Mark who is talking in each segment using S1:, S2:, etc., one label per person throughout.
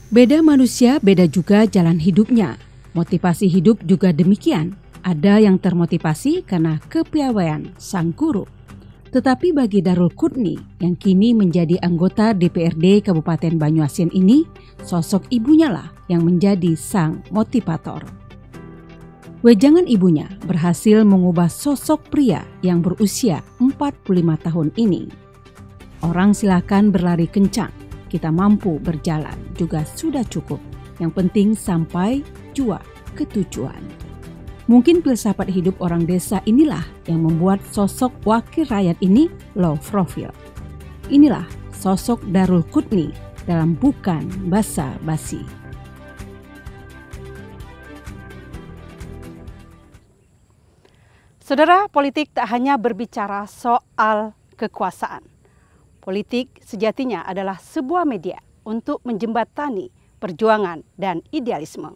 S1: Beda manusia, beda juga jalan hidupnya. Motivasi hidup juga demikian. Ada yang termotivasi karena kepiawaian sang guru. Tetapi bagi Darul Qutni yang kini menjadi anggota DPRD Kabupaten Banyuasin ini, sosok ibunya lah yang menjadi sang motivator. Wejangan ibunya berhasil mengubah sosok pria yang berusia 45 tahun ini. Orang silakan berlari kencang, kita mampu berjalan juga sudah cukup. Yang penting sampai jua ke tujuan. Mungkin filsafat hidup orang desa inilah yang membuat sosok wakil rakyat ini low profile. Inilah sosok Darul Qutni dalam Bukan Basa-Basi.
S2: Saudara, politik tak hanya berbicara soal kekuasaan. Politik sejatinya adalah sebuah media untuk menjembatani perjuangan dan idealisme.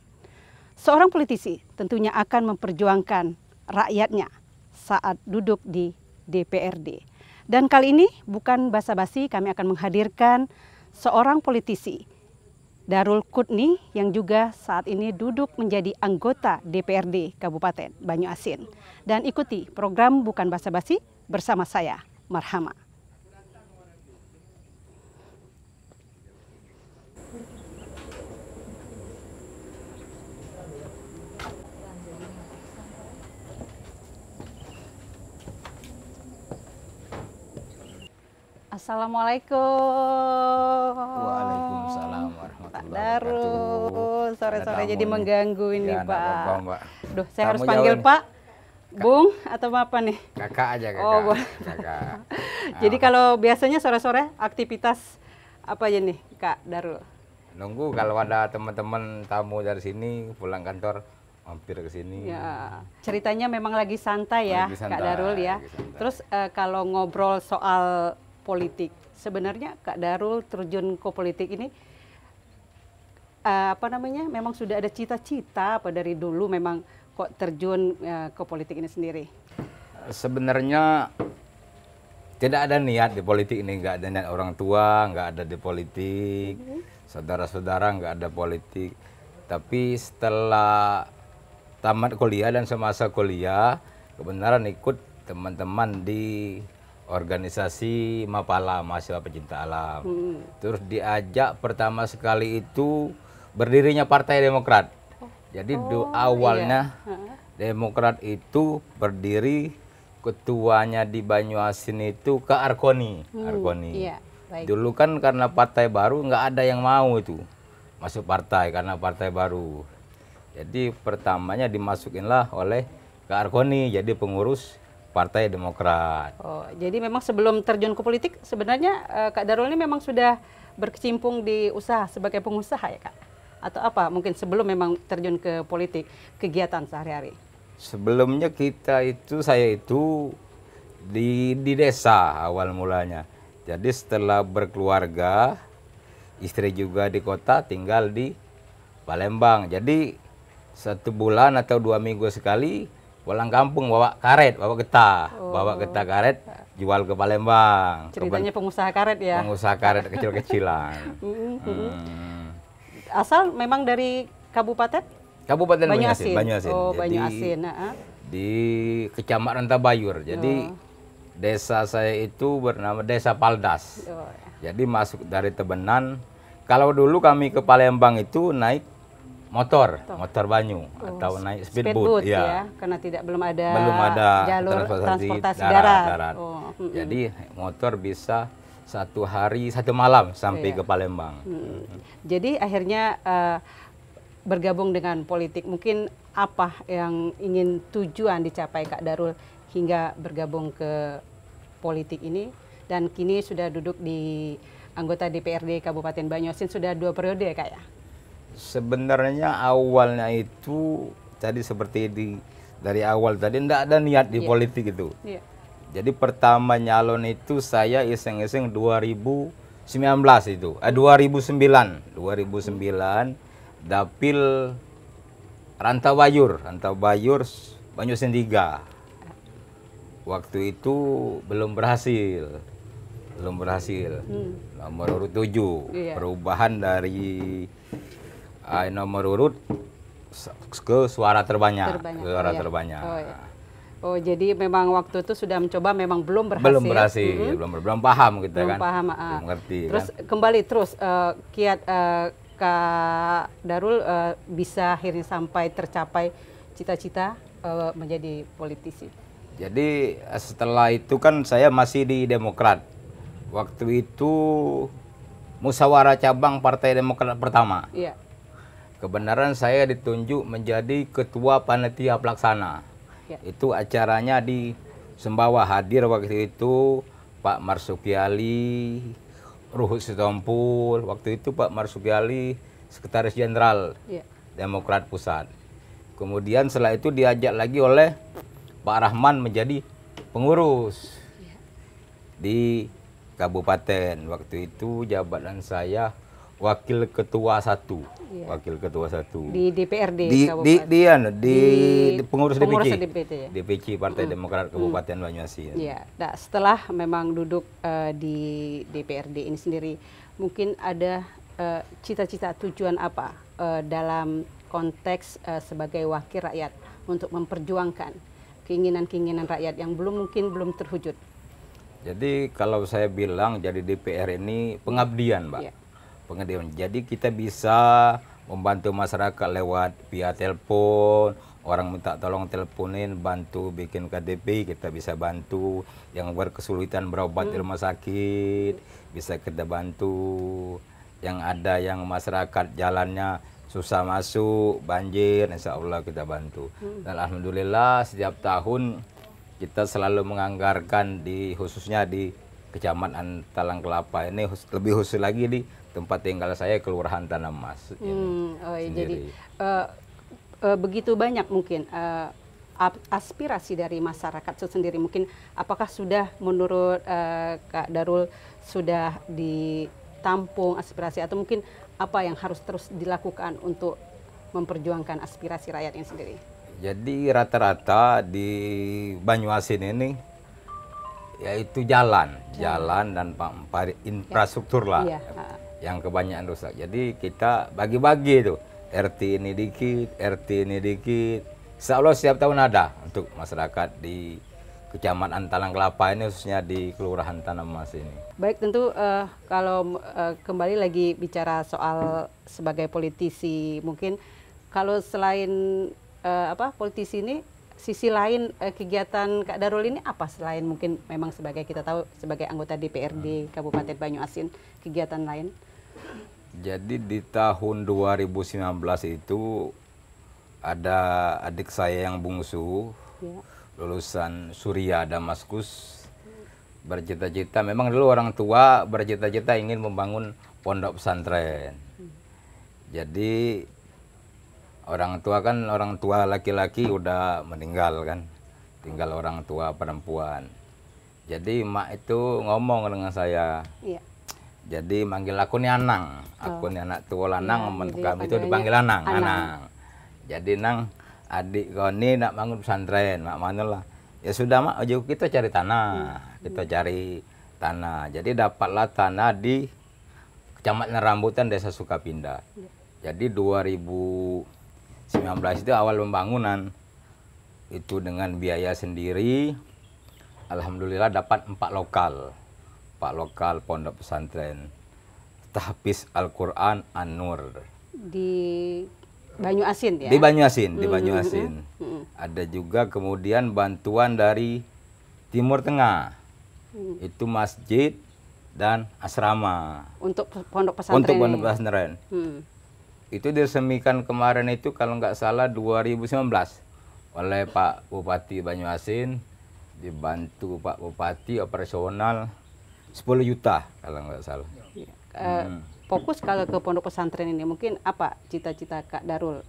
S2: Seorang politisi tentunya akan memperjuangkan rakyatnya saat duduk di DPRD. Dan kali ini bukan basa-basi, kami akan menghadirkan seorang politisi, Darul Qutni, yang juga saat ini duduk menjadi anggota DPRD Kabupaten Banyuasin. Dan ikuti program Bukan Basa-Basi bersama saya, Marhama. Assalamualaikum.
S3: Waalaikumsalam warahmatullahi
S2: Pak Darul,
S3: wabarakatuh.
S2: sore-sore jadi mengganggu ini,
S3: ya,
S2: Pak.
S3: Apa, Mbak.
S2: Duh, saya harus
S3: Tamu
S2: panggil
S3: jauh
S2: Pak, Bung, atau apa nih?
S3: Kakak aja, kakak.
S2: Oh, boleh.
S3: Kakak.
S2: Jadi kalau biasanya sore-sore aktivitas apa aja nih, Kak Darul?
S3: Nunggu kalau ada teman-teman tamu dari sini pulang kantor mampir ke sini.
S2: Ya, ceritanya memang lagi santai ya,
S3: Lagi santai,
S2: Kak Darul ya.
S3: lagi santai.
S2: Terus kalau ngobrol soal politik, sebenarnya Kak Darul terjun ke politik ini memang sudah ada cita-cita apa dari dulu memang kok terjun ke politik ini sendiri?
S3: Sebenarnya tidak ada niat di politik ini, nggak ada niat orang tua, nggak ada di politik, saudara-saudara nggak ada politik. Tapi setelah tamat kuliah dan semasa kuliah, kebenaran ikut teman-teman di organisasi Mapala, Mahasiswa Pecinta Alam. Terus diajak pertama sekali itu berdirinya Partai Demokrat. Jadi awalnya Demokrat itu berdiri, ketuanya di Banyuasin itu ke Arkoni.
S2: Iya, baik.
S3: Dulu kan karena partai baru nggak ada yang mau itu masuk partai karena partai baru. Jadi pertamanya dimasukinlah oleh ke Arkoni jadi pengurus Partai Demokrat.
S2: Oh, jadi memang sebelum terjun ke politik sebenarnya Kak Darul ini memang sudah berkecimpung di usaha sebagai pengusaha ya, Kak? Atau apa? Mungkin sebelum memang terjun ke politik, kegiatan sehari-hari.
S3: Sebelumnya saya itu di desa awal mulanya. Jadi setelah berkeluarga, istri juga di kota, tinggal di Palembang. Jadi 1 bulan atau 2 minggu sekali pulang kampung bawa karet, bawa getah karet, jual ke Palembang.
S2: Ceritanya pengusaha karet ya?
S3: Pengusaha karet kecil-kecilan.
S2: Asal memang dari kabupaten?
S3: Kabupaten Banyuasin.
S2: Oh,
S3: Jadi,
S2: Banyuasin.
S3: di Kecamatan Tabayur. Jadi desa saya itu bernama Desa Paldas. Jadi masuk dari Tebenan. Kalau dulu kami ke Palembang itu naik motor banyu atau naik speedboat
S2: ya, karena belum ada jalur transportasi darat.
S3: Jadi motor bisa 1 hari 1 malam sampai ke Palembang.
S2: Jadi akhirnya bergabung dengan politik. Mungkin apa yang ingin tujuan dicapai Kak Darul hingga bergabung ke politik ini, dan kini sudah duduk di anggota DPRD Kabupaten Banyuasin sudah 2 periode ya, Kak ya?
S3: Sebenarnya awalnya itu tadi seperti dari awal tadi tidak ada niat di politik itu. Jadi pertama nyalon itu saya iseng-iseng 2019 itu. 2009 dapil Rantau Bayur Banyuasin 3. Waktu itu belum berhasil. belum berhasil. Nomor urut 7,
S2: Iya.
S3: perubahan dari nomor urut ke suara terbanyak. Suara
S2: iya.
S3: terbanyak.
S2: Oh, iya. Oh, jadi memang waktu itu sudah mencoba, memang belum berhasil.
S3: Belum berhasil, belum paham kita
S2: Belum
S3: kan.
S2: paham.
S3: Belum ngerti
S2: Terus
S3: kan.
S2: kembali terus kiat Kak Darul bisa akhirnya sampai tercapai cita-cita menjadi politisi.
S3: Jadi setelah itu kan saya masih di Demokrat. Waktu itu musyawarah cabang Partai Demokrat pertama.
S2: Iya.
S3: Kebenaran saya ditunjuk menjadi ketua panitia pelaksana.
S2: Ya.
S3: Itu acaranya di Sumbawa, hadir waktu itu Pak Marsuki Ali, Ruhut Sitompul. Waktu itu Pak Marsuki Ali Sekretaris Jenderal
S2: Iya.
S3: Demokrat Pusat. Kemudian setelah itu diajak lagi oleh Pak Rahman menjadi pengurus di kabupaten. Waktu itu jabatan saya wakil ketua 1.
S2: Iya.
S3: Wakil ketua 1.
S2: Di DPRD
S3: di
S2: Kabupaten.
S3: pengurus
S2: pengurus
S3: DPC.
S2: DPC ya?
S3: DPC Partai Demokrat Kabupaten Banyuasin.
S2: Iya. Nah, setelah memang duduk di DPRD ini sendiri, mungkin ada cita-cita tujuan apa dalam konteks sebagai wakil rakyat untuk memperjuangkan keinginan-keinginan rakyat yang belum terwujud.
S3: Jadi kalau saya bilang jadi DPR ini pengabdian, Mbak.
S2: Iya.
S3: Pengabdian. Jadi kita bisa membantu masyarakat lewat via telepon, orang minta tolong teleponin, bantu bikin KTP, kita bisa bantu. Yang berkesulitan berobat di rumah sakit, bisa kita bantu. Yang ada yang masyarakat jalannya susah masuk, banjir, insya Allah kita bantu. Dan alhamdulillah setiap tahun kita selalu menganggarkan khususnya di Kecamatan Talang Kelapa ini, lebih khusus lagi di tempat tinggal saya, Kelurahan Tanah Mas.
S2: Oh, ya, jadi begitu banyak mungkin aspirasi dari masyarakat itu sendiri. Mungkin apakah sudah menurut Kak Darul sudah ditampung aspirasi, atau mungkin apa yang harus terus dilakukan untuk memperjuangkan aspirasi rakyat ini sendiri? Jadi
S3: rata-rata di Banyuasin ini yaitu jalan dan infrastruktur lah.
S2: Iya.
S3: Yang kebanyakan rusak. Jadi kita bagi-bagi itu, RT ini dikit, RT ini dikit. Insya Allah setiap tahun ada untuk masyarakat di Kecamatan Talang Kelapa ini, khususnya di Kelurahan Tanah Mas ini.
S2: Baik, tentu kalau kembali lagi bicara soal sebagai politisi, mungkin kalau selain politisi ini, sisi lain kegiatan Kak Darul ini apa, selain mungkin memang sebagai, kita tahu sebagai anggota DPRD Kabupaten Banyuasin, kegiatan lain?
S3: Jadi di tahun 2019 itu ada adik saya yang bungsu,
S2: Ya.
S3: lulusan Surya Damaskus, bercita-cita, memang dulu orang tua bercita-cita ingin membangun pondok pesantren. Jadi orang tua laki-laki udah meninggal kan, tinggal orang tua perempuan. Jadi emak itu ngomong dengan saya,
S2: Iya.
S3: jadi manggil aku nih Anang, aku nih anak tua lanang,
S2: Ya,
S3: kami itu dipanggil Anang. Jadi Nang, adik kau ini nak bangun pesantren, mak mana lah. Ya sudah mak, ayo kita cari tanah, Jadi dapatlah tanah di Kecamatan Rambutan, Desa Sukapindah. Jadi 2019 itu awal pembangunan, itu dengan biaya sendiri. Alhamdulillah dapat 4 lokal pondok pesantren tahfiz Al-Quran An-Nur
S2: Di Banyuasin ya?
S3: di Banyuasin. Ada juga kemudian bantuan dari Timur Tengah, itu masjid dan asrama
S2: Untuk pondok pesantren.
S3: Itu diresmikan kemarin itu kalau nggak salah 2019 oleh Pak Bupati Banyuasin, dibantu Pak Bupati operasional 10 juta kalau nggak salah.
S2: Fokus kalau ke pondok pesantren ini, mungkin apa cita-cita Kak Darul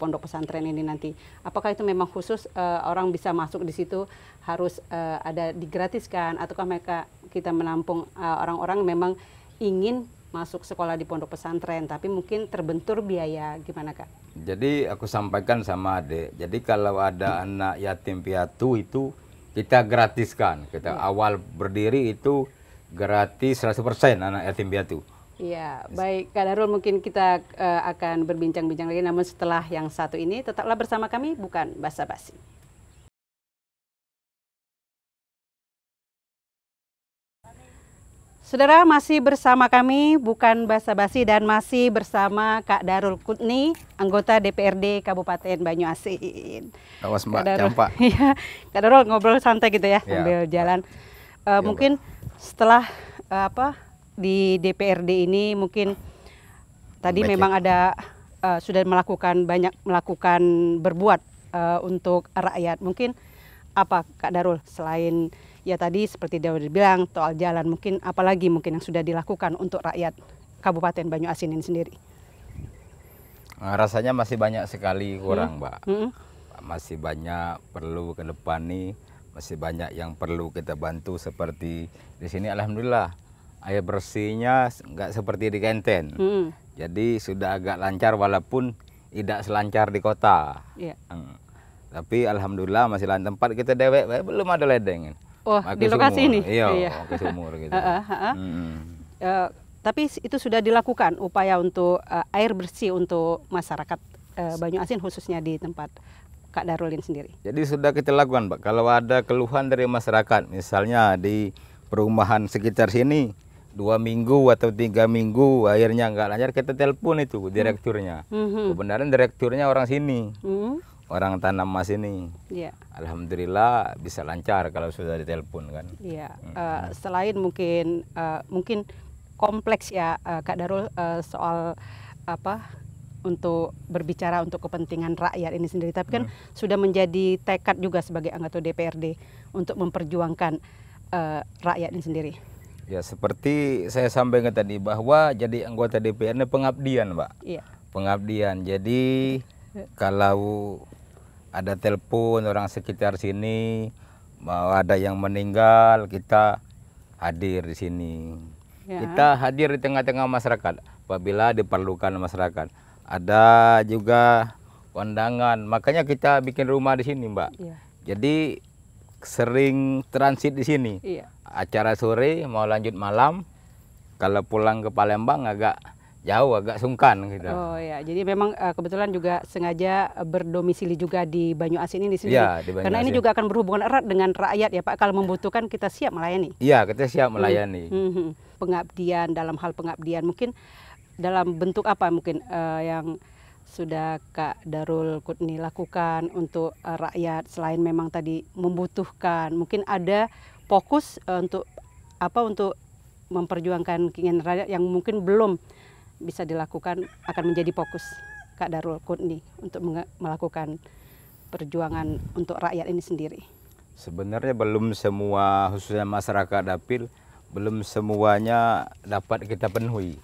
S2: pondok pesantren ini nanti? Apakah itu memang khusus orang bisa masuk di situ harus ada digratiskan, ataukah kita menampung orang-orang memang ingin masuk sekolah di pondok pesantren tapi mungkin terbentur biaya, gimana Kak?
S3: Jadi aku sampaikan sama adik, jadi kalau ada anak yatim piatu itu kita gratiskan. Kita awal berdiri itu gratis 100% anak yatim piatu.
S2: Iya, baik Kak Darul, mungkin kita akan berbincang-bincang lagi, namun setelah yang satu ini tetaplah bersama kami, bukan basa-basi. Saudara, masih bersama kami, bukan basa-basi, dan masih bersama Kak Darul Qutni, anggota DPRD Kabupaten Banyuasin.
S3: Awas Mbak,
S2: Campak. Iya, Kak Darul ngobrol santai gitu ya, sambil jalan. Mungkin setelah di DPRD ini mungkin tadi memang ada sudah banyak melakukan berbuat untuk rakyat. Mungkin apa Kak Darul selain ya tadi seperti dia udah bilang soal jalan, mungkin apalagi mungkin yang sudah dilakukan untuk rakyat Kabupaten Banyuasin ini sendiri?
S3: Rasanya masih banyak sekali kurang, Mbak. Masih banyak perlu ke depan nih, masih banyak yang perlu kita bantu. Seperti di sini alhamdulillah air bersihnya nggak seperti di Kenten. Jadi sudah agak lancar walaupun tidak selancar di kota. Tapi alhamdulillah masih lain tempat kita dewek belum ada ledeng.
S2: Oh, di lokasi ini?
S3: Iya, ke sumur gitu.
S2: Tapi itu sudah dilakukan upaya untuk air bersih untuk masyarakat Banyuasin, khususnya di tempat Kak Darulin sendiri?
S3: Jadi sudah kita lakukan, Pak. Kalau ada keluhan dari masyarakat, misalnya di perumahan sekitar sini, 2 minggu atau 3 minggu airnya nggak lancar, kita telepon itu direkturnya. Kebenaran direkturnya orang sini. Orang Tanam Mas ini, alhamdulillah bisa lancar kalau sudah ditelepon kan.
S2: Iya. Selain mungkin kompleks ya Kak Darul soal untuk berbicara untuk kepentingan rakyat ini sendiri, tapi kan sudah menjadi tekad juga sebagai anggota DPRD untuk memperjuangkan rakyat ini sendiri.
S3: Ya seperti saya sampaikan tadi bahwa jadi anggota DPR ini pengabdian, Mbak. Iya. Pengabdian. Jadi kalau ada telepon orang sekitar sini, mau ada yang meninggal, kita hadir di sini. Kita hadir di tengah-tengah masyarakat apabila diperlukan masyarakat. Ada juga kondangan, makanya kita bikin rumah di sini, Mbak. Jadi sering transit di sini. Acara sore mau lanjut malam, kalau pulang ke Palembang agak jauh, agak sungkan gitu.
S2: Oh ya, jadi memang kebetulan juga sengaja berdomisili juga di Banyuasin ini sendiri.
S3: Ya, di Banyuasin.
S2: Karena ini juga akan berhubungan erat dengan rakyat ya Pak. Kalau membutuhkan kita siap melayani.
S3: Iya, kita siap melayani.
S2: Pengabdian, dalam hal pengabdian mungkin dalam bentuk apa mungkin yang sudah Kak Darul Qutni lakukan untuk rakyat selain memang tadi membutuhkan, mungkin ada fokus untuk memperjuangkan keinginan rakyat yang mungkin belum bisa dilakukan, akan menjadi fokus Kak Darul Qutni untuk melakukan perjuangan untuk rakyat ini sendiri?
S3: Sebenarnya belum semua, khususnya masyarakat dapil, belum semuanya dapat kita penuhi.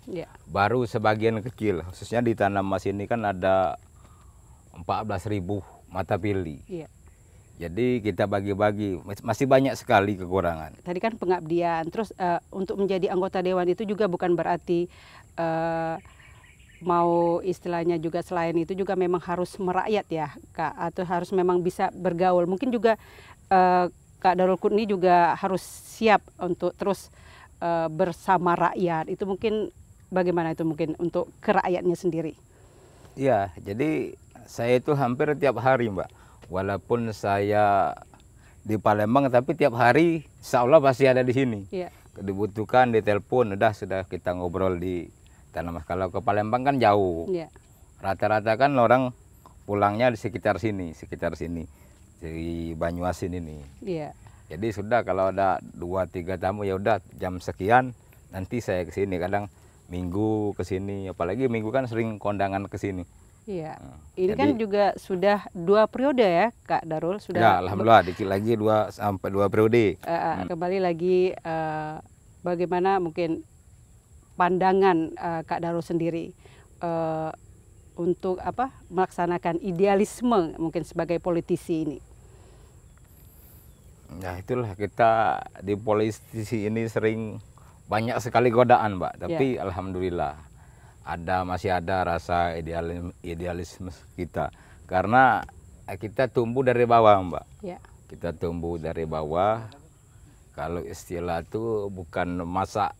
S3: Baru sebagian kecil, khususnya di Tanam Mas ini kan ada 14.000 mata pilih. Jadi kita bagi-bagi, masih banyak sekali kekurangan.
S2: Tadi kan pengabdian, terus untuk menjadi anggota dewan itu juga bukan berarti mau istilahnya juga selain itu juga memang harus merakyat ya Kak, atau harus memang bisa bergaul. Mungkin juga Kak Darul Qutni juga harus siap untuk terus bersama rakyat. Itu mungkin bagaimana itu mungkin untuk kerakyatnya sendiri?
S3: Iya, jadi saya itu hampir tiap hari, Mbak. Walaupun saya di Palembang, tapi tiap hari insya Allah pasti ada di sini. Dibutuhkan, ditelepon, sudah kita ngobrol di Tanam Mas. Kalau ke Palembang kan jauh. Rata-rata kan orang pulangnya di sekitar sini, di Banyuasin ini. Jadi sudah kalau ada 2-3 tamu ya udah jam sekian nanti saya ke sini. Kadang minggu ke sini, apalagi minggu kan sering kondangan ke sini.
S2: Ini jadi, kan juga sudah 2 periode ya Kak Darul, sudah.
S3: Ya alhamdulillah dikit lagi 2 sampai 2 periode.
S2: Kembali lagi bagaimana mungkin pandangan Kak Darul sendiri untuk melaksanakan idealisme mungkin sebagai politisi ini?
S3: Ya itulah, kita di politisi ini sering banyak sekali godaan, Mbak. Tapi alhamdulillah masih ada rasa idealisme kita, karena kita tumbuh dari bawah, Mbak. Kita tumbuh dari bawah, Kalau istilah itu bukan masak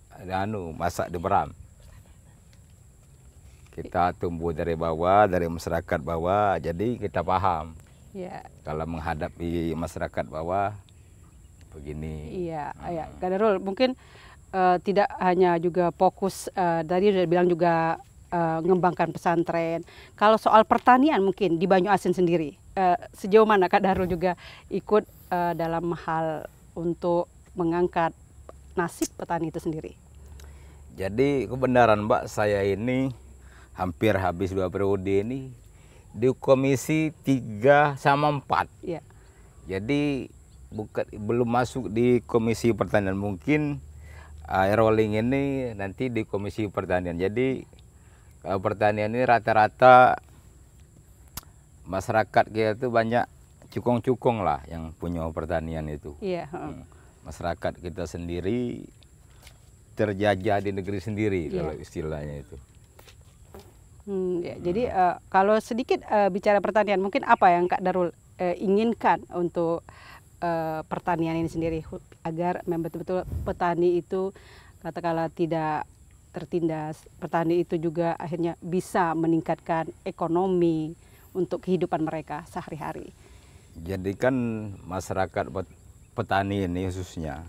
S3: di beram. Kita tumbuh dari bawah, dari masyarakat bawah, jadi kita paham.
S2: Ya.
S3: Kalau menghadapi masyarakat bawah begini.
S2: Iya, ya. Kak Darul, mungkin tidak hanya juga fokus tadi udah bilang juga mengembangkan pesantren. Kalau soal pertanian mungkin di Banyuasin sendiri, sejauh mana Kak Darul juga ikut dalam hal untuk mengangkat nasib petani itu sendiri?
S3: Jadi kebenaran Mbak, saya ini hampir habis 2 periode ini di komisi 3 sama 4.
S2: Ya.
S3: Jadi belum masuk di komisi pertanian, mungkin rolling ini nanti di komisi pertanian. Jadi kalau pertanian ini rata-rata masyarakat kita itu banyak cukong-cukong lah yang punya pertanian itu.
S2: Iya.
S3: Masyarakat kita sendiri terjajah di negeri sendiri, kalau istilahnya itu.
S2: Ya, jadi kalau sedikit bicara pertanian, mungkin apa yang Kak Darul inginkan untuk pertanian ini sendiri agar memang betul-betul petani itu katakanlah tidak tertindas, petani itu juga akhirnya bisa meningkatkan ekonomi untuk kehidupan mereka sehari-hari.
S3: Jadi kan masyarakat petani ini khususnya,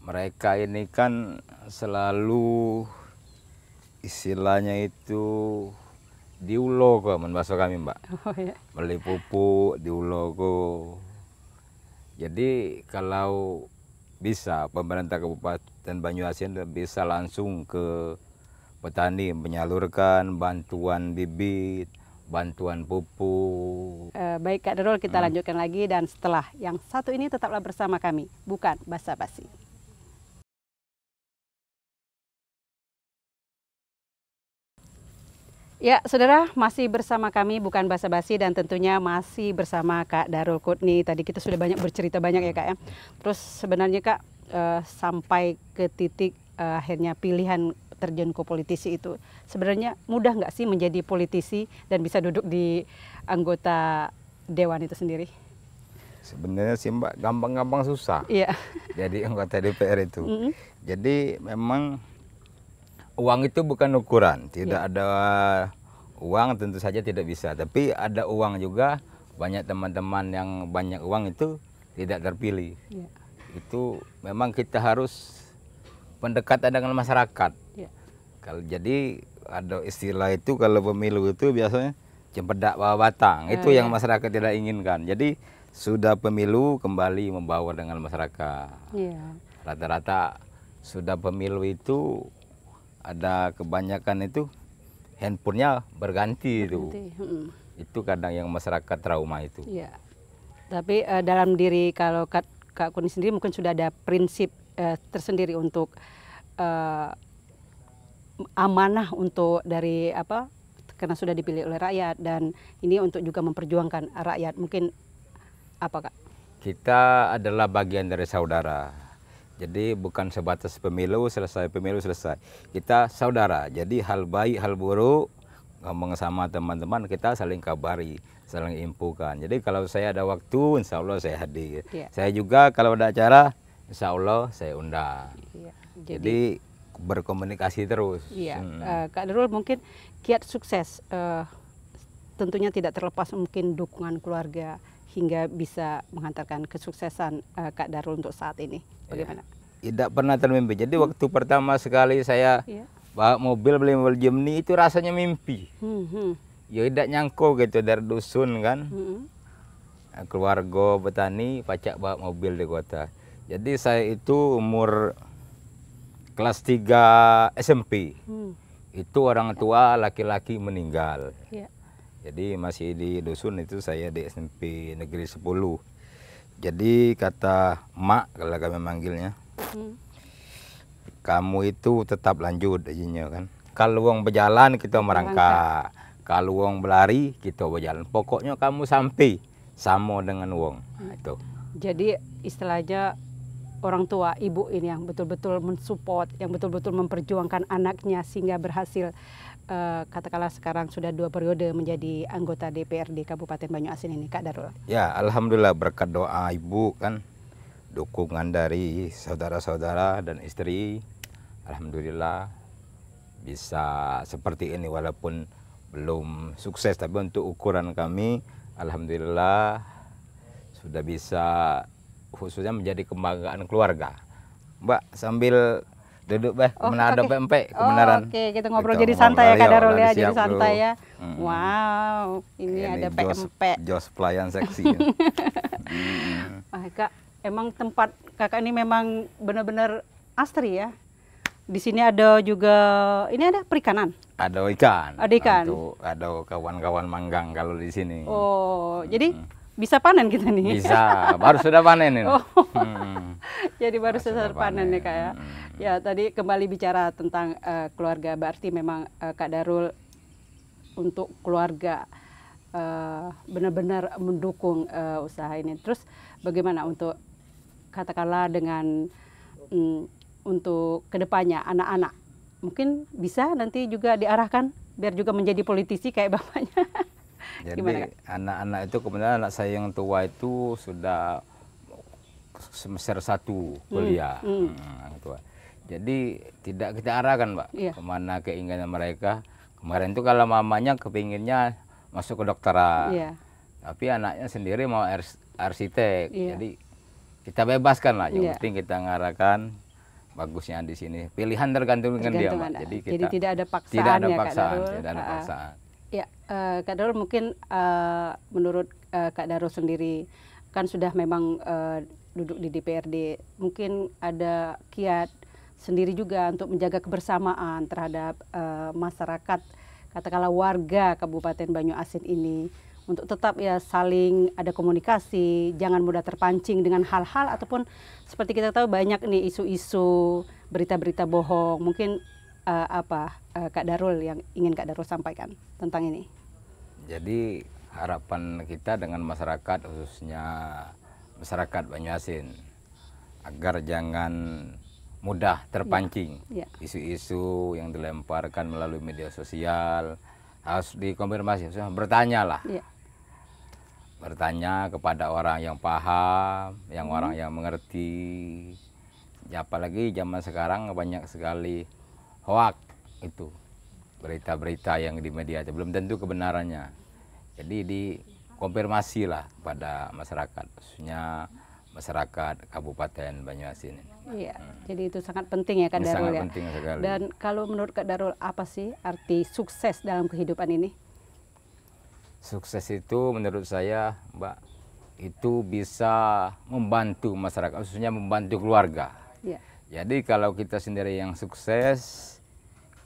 S3: mereka ini kan selalu istilahnya itu diulo kok, bahasa kami Mbak.
S2: Oh, ya.
S3: Beli pupuk diulo kok. Jadi kalau bisa pemerintah Kabupaten Banyuasin bisa langsung ke petani menyalurkan bantuan bibit, bantuan pupuk.
S2: Baik Kak Darul, kita lanjutkan lagi, dan setelah yang satu ini tetaplah bersama kami, bukan basa-basi. Ya, saudara, masih bersama kami bukan basa-basi, dan tentunya masih bersama Kak Darul Qutni. Tadi kita sudah banyak bercerita banyak ya Kak ya. Terus sebenarnya Kak sampai ke titik akhirnya pilihan terjun ke politisi itu, sebenarnya mudah nggak sih menjadi politisi dan bisa duduk di anggota dewan itu sendiri?
S3: Sebenarnya sih Mbak, gampang-gampang susah.
S2: Iya.
S3: Jadi anggota DPR itu. Jadi memang uang itu bukan ukuran, tidak ada uang tentu saja tidak bisa. Tapi ada uang juga, banyak teman-teman yang banyak uang itu tidak terpilih.
S2: Ya.
S3: Itu memang kita harus pendekatan dengan masyarakat.
S2: Ya.
S3: Kalau jadi ada istilah itu kalau pemilu itu biasanya cempedak bawa batang. Itu yang masyarakat tidak inginkan. Jadi sudah pemilu kembali membawa dengan masyarakat.
S2: Ya.
S3: Rata-rata sudah pemilu itu ada kebanyakan itu handphonenya berganti itu. Itu kadang yang masyarakat trauma itu.
S2: Ya. Tapi dalam diri kalau Kak Qutni sendiri mungkin sudah ada prinsip tersendiri untuk amanah untuk dari apa, karena sudah dipilih oleh rakyat, dan ini untuk juga memperjuangkan rakyat. Mungkin apa Kak?
S3: Kita adalah bagian dari saudara. Jadi bukan sebatas pemilu selesai, kita saudara. Jadi hal baik, hal buruk, ngomong sama teman-teman, kita saling kabari, saling infokan. Jadi kalau saya ada waktu, insya Allah saya hadir. Ya. Saya juga kalau ada acara, insya Allah saya undang. Ya. Jadi berkomunikasi terus.
S2: Iya. Kak Darul, mungkin kiat sukses tentunya tidak terlepas mungkin dukungan keluarga hingga bisa menghantarkan kesuksesan Kak Darul untuk saat ini. Bagaimana?
S3: Tidak pernah termimpi. Jadi waktu pertama sekali saya bawa mobil, beli mobil Jemni, itu rasanya mimpi. Ya tidak nyangko gitu, dari dusun kan. Keluarga petani, pacak bawa mobil di kota. Jadi saya itu umur kelas 3 SMP. Itu orang tua laki-laki meninggal. Jadi masih di dusun itu, saya di SMP Negeri 10. Jadi kata emak, kalau kami manggilnya, kamu itu tetap lanjut aja kan. Kalau uang berjalan kita merangkak, kalau uang berlari kita berjalan. Pokoknya kamu sampai sama dengan uang. Itu.
S2: Jadi istilahnya orang tua, ibu ini yang betul-betul mensupport, yang betul-betul memperjuangkan anaknya sehingga berhasil, katakanlah sekarang sudah 2 periode menjadi anggota DPRD Kabupaten Banyuasin ini, Kak Darul.
S3: Ya, alhamdulillah berkat doa ibu kan, dukungan dari saudara-saudara dan istri, alhamdulillah bisa seperti ini walaupun belum sukses, tapi untuk ukuran kami alhamdulillah sudah bisa khususnya menjadi kebanggaan keluarga. Mbak sambil duduk kebenaran ada pempek kebenaran.
S2: Oke, kita ngobrol jadi santai ya Kak Darul ya, jadi santai ya. Wow, ini ada pempek.
S3: Jos pelayan seksi.
S2: Kak, emang tempat Kakak ini memang benar-benar asri ya. Di sini ada juga, ini ada perikanan.
S3: Ada ikan.
S2: Ada ikan.
S3: Ada kawan-kawan manggang kalau di sini.
S2: Oh, jadi bisa panen kita nih.
S3: Bisa, baru sudah panen ini.
S2: Jadi baru sudah panen nih Kak ya. Ya, tadi kembali bicara tentang keluarga, berarti memang Kak Darul untuk keluarga benar-benar mendukung usaha ini. Terus bagaimana untuk katakanlah dengan untuk kedepannya anak-anak mungkin bisa nanti juga diarahkan biar juga menjadi politisi kayak bapaknya.
S3: Jadi anak-anak itu kemudian anak saya yang tua itu sudah semester 1 kuliah. Tua. Jadi tidak kita arahkan Mbak kemana keinginan mereka. Kemarin itu kalau mamanya kepinginnya masuk ke dokteran, tapi anaknya sendiri mau arsitek. Jadi kita bebaskan lah, yang penting kita ngarahkan bagusnya di sini. Pilihan tergantung dengan dia, Mbak. Jadi
S2: tidak ada paksaan.
S3: Tidak ada paksaan, tidak ada paksaan.
S2: Ya, Kak Darul mungkin menurut Kak Darul sendiri kan sudah memang duduk di DPRD, mungkin ada kiat sendiri juga untuk menjaga kebersamaan terhadap masyarakat, katakanlah warga Kabupaten Banyuasin ini, untuk tetap ya saling ada komunikasi, jangan mudah terpancing dengan hal-hal ataupun seperti kita tahu banyak nih isu-isu, berita-berita bohong. Mungkin Kak Darul yang ingin Kak Darul sampaikan tentang ini?
S3: Jadi harapan kita dengan masyarakat, khususnya masyarakat Banyuasin, agar jangan mudah terpancing isu-isu yang dilemparkan melalui media sosial, harus dikonfirmasi, bertanyalah. Bertanya kepada orang yang paham, yang orang yang mengerti. Ya, apalagi zaman sekarang banyak sekali hoak itu, berita-berita yang di media itu belum tentu kebenarannya. Jadi dikonfirmasi lah pada masyarakat, khususnya masyarakat Kabupaten Banyuasin.
S2: Iya, jadi itu sangat penting ya Kak Darul ya.
S3: Penting sekali.
S2: Dan kalau menurut Kak Darul apa sih arti sukses dalam kehidupan ini?
S3: Sukses itu menurut saya, Mbak, itu bisa membantu masyarakat, khususnya membantu keluarga. Jadi kalau kita sendiri yang sukses,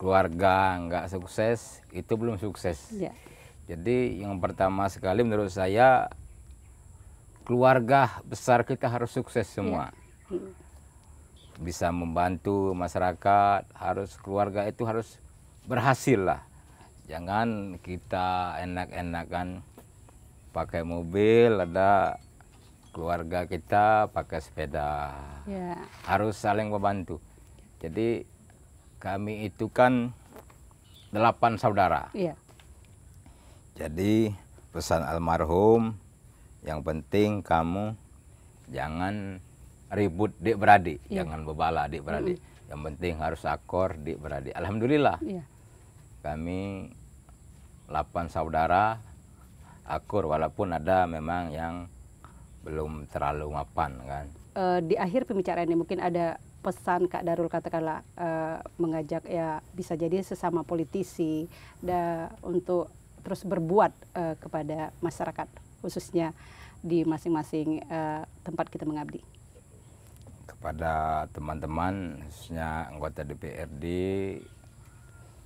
S3: keluarga nggak sukses, itu belum sukses. Jadi yang pertama sekali menurut saya, keluarga besar kita harus sukses semua. Bisa membantu masyarakat, keluarga itu harus berhasil lah. Jangan kita enak-enakan pakai mobil, ada keluarga kita pakai sepeda. Harus saling membantu. Jadi kami itu kan 8 saudara. Jadi pesan almarhum, yang penting kamu jangan ribut dik beradik, jangan bebala dik beradik. Yang penting harus akor dik beradik. Alhamdulillah kami 8 saudara akur, walaupun ada memang yang belum terlalu mapan kan.
S2: Di akhir pembicaraan ini mungkin ada pesan Kak Darul, katakanlah mengajak ya bisa jadi sesama politisi untuk terus berbuat kepada masyarakat, khususnya di masing-masing tempat kita mengabdi.
S3: Kepada teman-teman, khususnya anggota DPRD,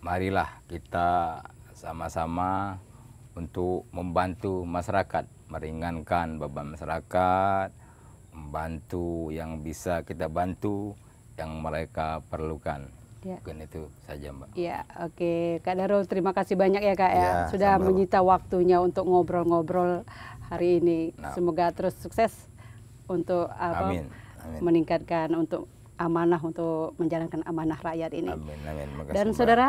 S3: marilah kita sama-sama untuk membantu masyarakat, meringankan beban masyarakat, membantu yang bisa kita bantu, yang mereka perlukan. Mungkin itu saja, Mbak.
S2: Ya, oke. Kak Darul, terima kasih banyak ya Kak ya, sudah menyita waktunya untuk ngobrol-ngobrol hari ini. Semoga terus sukses untuk
S3: Amin.
S2: meningkatkan untuk amanah, untuk menjalankan amanah rakyat ini.
S3: Amin. Makasih,
S2: Dan
S3: Mbak.
S2: saudara,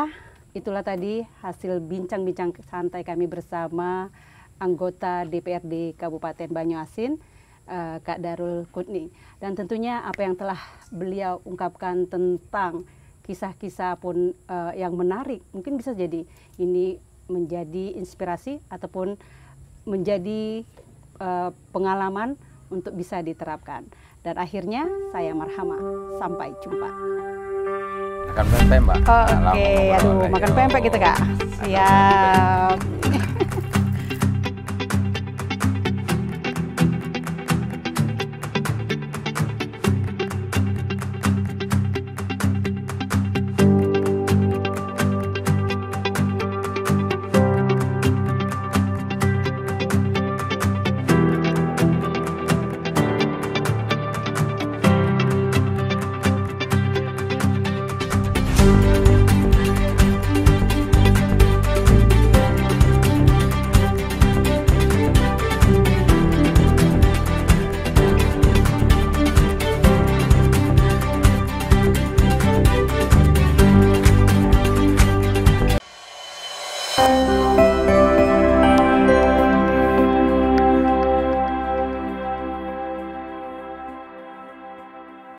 S2: itulah tadi hasil bincang-bincang santai kami bersama anggota DPRD Kabupaten Banyuasin Kak Darul Qutni. Dan tentunya apa yang telah beliau ungkapkan tentang kisah-kisah pun yang menarik, mungkin bisa jadi ini menjadi inspirasi ataupun menjadi pengalaman untuk bisa diterapkan. Dan akhirnya saya Marhama, sampai jumpa.
S3: Makan pempek, Mbak.
S2: Oke, aduh, makan pempek gitu Kak. Siap.